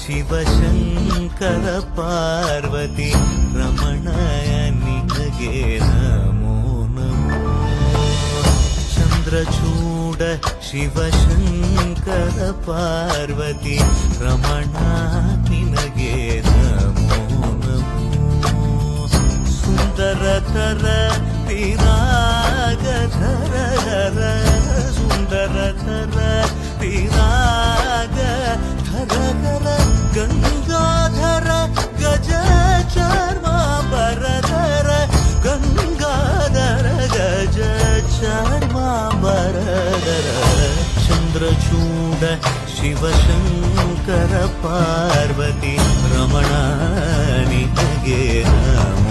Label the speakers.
Speaker 1: ಶಿವಶಂಕರ ಪಾರ್ವತಿ ರಮಣಯ ನಿನಗೆ ನಮೋ ನಮೋ. ಚಂದ್ರಚೂಡ ಶಿವಶಂಕರ ಪಾರ್ವತಿ ರಮಣ ನಿನಗೆ ನಮೋ ನಮೋ. ಸುಂದರತರ ಪಿರಾಗಧರ ಸುಂದರತರ ಪಿರಾಗ ಧರ ಗಂಗಾಧರ ಗಜ ಚರ್ಮಾಂಬರಧರ ಗಂಗಾಧರ ಗಜ ಚರ್ಮಾಂಬರಧರ. ಚಂದ್ರಚೂಡ ಶಿವಶಂಕರ ಪಾರ್ವತಿ ರಮಣ ನಿನಗೆ ನಮೋ.